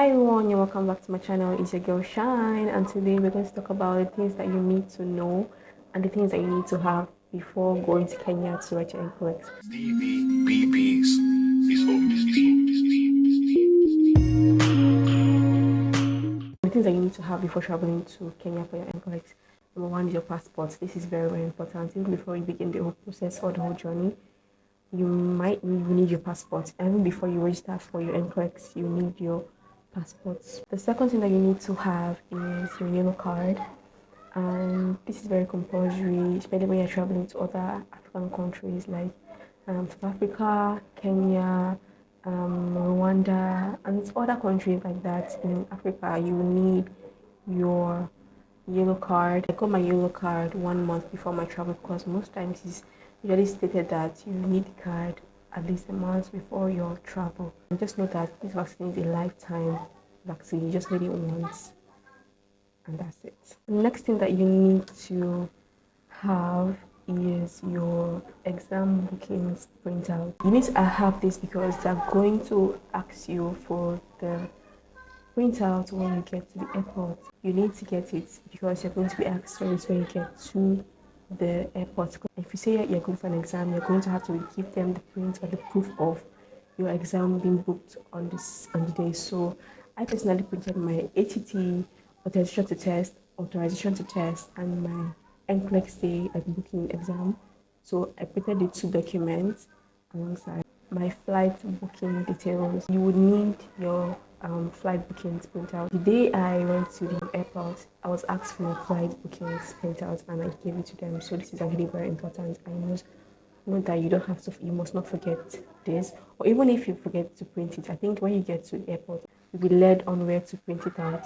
Hi everyone, you're welcome back to my channel. It's your girl Shine, and today we're going to talk about the things that you need to know and the things that you need to have before going to Kenya to write your NCLEX. The things that you need to have before traveling to Kenya for your NCLEX. Number one is your passport. This is very, very important. Even before you begin the whole process or the whole journey, you need your passport. Even before you register for your NCLEX, you need your passports. The second thing that you need to have is your yellow card, and this is very compulsory, especially when you're traveling to other African countries like South Africa, Kenya, Rwanda, and other countries like that in Africa. You need your yellow card. I got my yellow card 1 month before my travel because most times it's usually stated that you need the card at least a month before your travel. And just know that this vaccine is a lifetime vaccine. You just need it once and that's it. The next thing that you need to have is your exam bookings printout. You need to have this because they're going to ask you for the printout when you get to the airport. You need to get it because you're going to be asked for it when you get to the airport. If you say you're going for an exam, you're going to have to give them the print or the proof of your exam being booked on the day. So I personally printed my ATT, authorization to test, and my NCLEX day at booking exam. So I printed the two documents alongside my flight booking details. You would need your flight bookings printout. The day I went to the airport, I was asked for my flight bookings printout and I gave it to them. So this is actually very important. I know that you must not forget this, or even if you forget to print it, I think when you get to the airport you'll be led on where to print it out.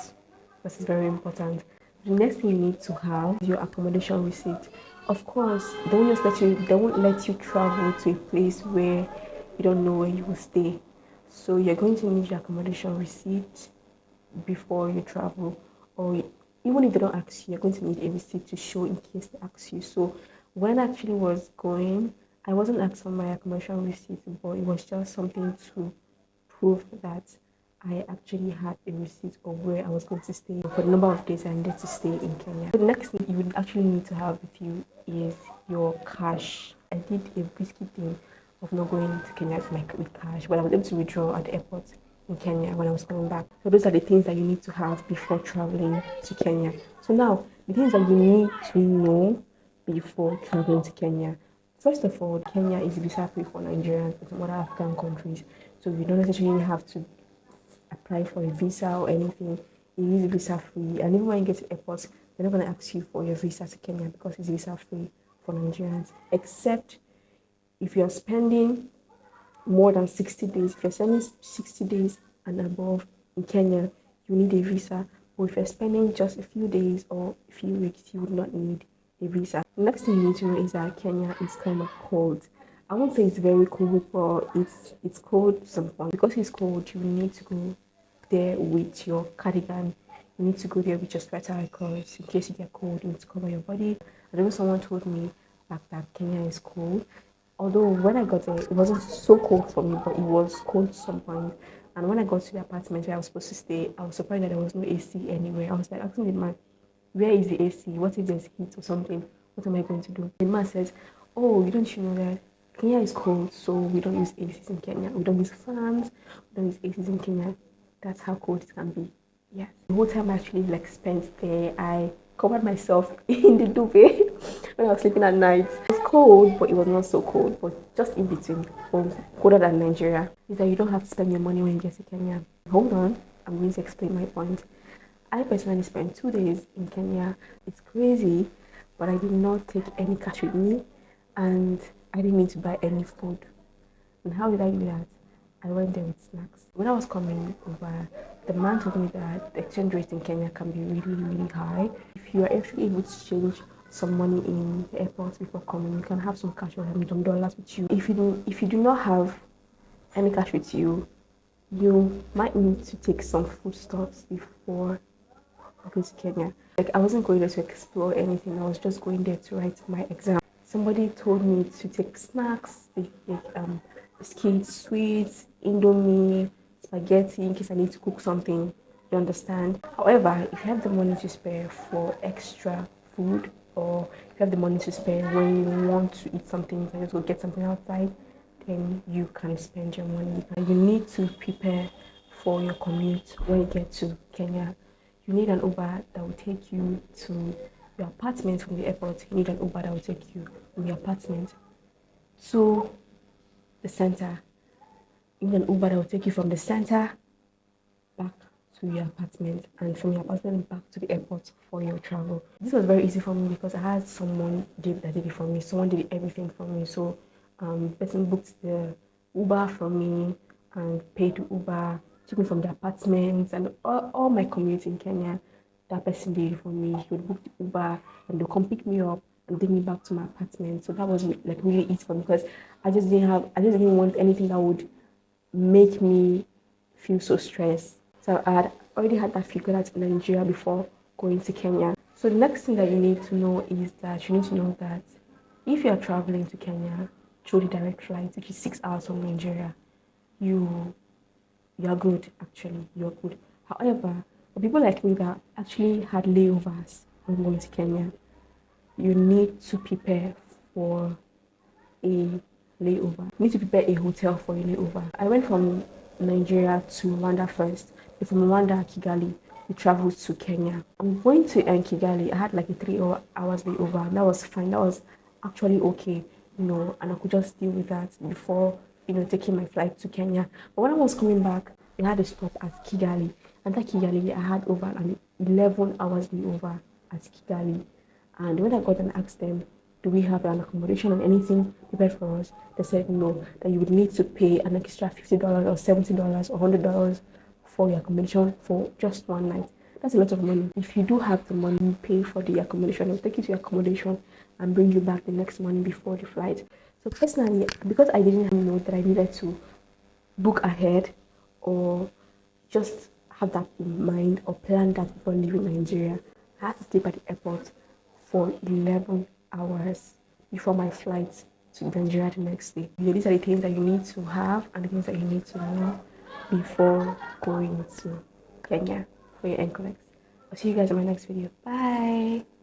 This is very important. The next thing you need to have is your accommodation receipt. Of course, they won't let you travel to a place where you don't know where you will stay. So you're going to need your accommodation receipt before you travel, or even if they don't ask you, you're going to need a receipt to show in case they ask you. So when I actually was going, I wasn't asked for my accommodation receipt, but it was just something to prove that I actually had a receipt of where I was going to stay for the number of days I needed to stay in Kenya. The next thing you would actually need to have with you is your cash. I did a risky thing of not going to Kenya with cash, but I was able to withdraw at the airport in Kenya when I was coming back. So those are the things that you need to have before traveling to Kenya. So now, the things that you need to know before traveling to Kenya. First of all, Kenya is visa free for Nigerians and some other African countries. So you don't necessarily have to apply for a visa or anything. It is visa free, and even when you get to airports, they're not going to ask you for your visa to Kenya because it's visa free for Nigerians, except if you're spending more than 60 days. If you're spending 60 days and above in Kenya, you need a visa. But if you're spending just a few days or a few weeks, you would not need a visa. The next thing you need to know is that Kenya is kind of cold. I won't say it's very cold, but it's cold some point. Because it's cold, you need to go there with your cardigan. You need to go there with your sweater because in case you get cold, you need to cover your body. I know someone told me back that Kenya is cold. Although when I got there, it wasn't so cold for me, but it was cold some point. And when I got to the apartment where I was supposed to stay, I was surprised that there was no AC anywhere. I was like asking the man, where is the AC? What if there's heat or something? What am I going to do? The man says, oh, you know that Kenya is cold, so we don't use ACs in Kenya. We don't use fans, we don't use ACs in Kenya. That's how cold it can be. Yeah. The whole time I actually spent there, I covered myself in the duvet when I was sleeping at night. It was cold, but it was not so cold, but just in between, colder than Nigeria. Is that you don't have to spend your money when you get to Kenya. Hold on, I'm going to explain my point. I personally spent 2 days in Kenya. It's crazy, but I did not take any cash with me, and I didn't need to buy any food. And how did I do that? I went there with snacks. When I was coming over, the man told me that the exchange rate in Kenya can be really, really high. If you are actually able to change some money in the airport before coming, you can have some cash or some dollars with you. If you do not have any cash with you, you might need to take some foodstuffs before going to Kenya. Like I wasn't going there to explore anything. I was just going there to write my exam. Somebody told me to take snacks, biscuits, sweets, Indomie, spaghetti in case I need to cook something. You understand? However, if you have the money to spare for extra food, or if you have the money to spare when you want to eat something, and just go get something outside, then you can spend your money. And you need to prepare for your commute when you get to Kenya. You need an Uber that will take you to your apartment from the airport. You need an Uber that will take you from your apartment to the center. You need an Uber that will take you from the center back to your apartment, and from your apartment back to the airport for your travel. This was very easy for me because I had someone that did it for me. Someone did everything for me. So the person booked the Uber for me and paid the Uber, took me from the apartment, and all my commute in Kenya, that person did it for me. He would book the Uber and they'll come pick me up and take me back to my apartment. So that was like really easy for me because I just didn't want anything that would make me feel so stressed. So I had already had that figured out in Nigeria before going to Kenya. So the next thing that you need to know is that you need to know that if you are traveling to Kenya through the direct flight, which is 6 hours from Nigeria, you are good actually. You're good. However, for people like me that actually had layovers when going to Kenya, you need to prepare for a layover. You need to prepare a hotel for a layover. I went from Nigeria to Rwanda first. From Rwanda, Kigali, we traveled to Kenya. I'm going to Kigali. I had like a 3 hours layover. And that was fine. That was actually okay, and I could just deal with that before, taking my flight to Kenya. But when I was coming back, we had a stop at Kigali. And at Kigali, I had over an 11 hours layover at Kigali. And when I got and asked them, do we have an accommodation and anything prepared for us? They said no, that you would need to pay an extra $50 or $70 or $100 for your accommodation for just one night. That's a lot of money. If you do have the money, you pay for the accommodation. They'll take you to your accommodation and bring you back the next morning before the flight. So personally, because I didn't know that I needed to book ahead or just have that in mind or plan that before leaving Nigeria, I had to sleep at the airport for 11 hours before my flight to Nigeria the next day. These are the things that you need to have and the things that you need to know before going to Kenya for your NCLEX. I'll see you guys in my next video. Bye.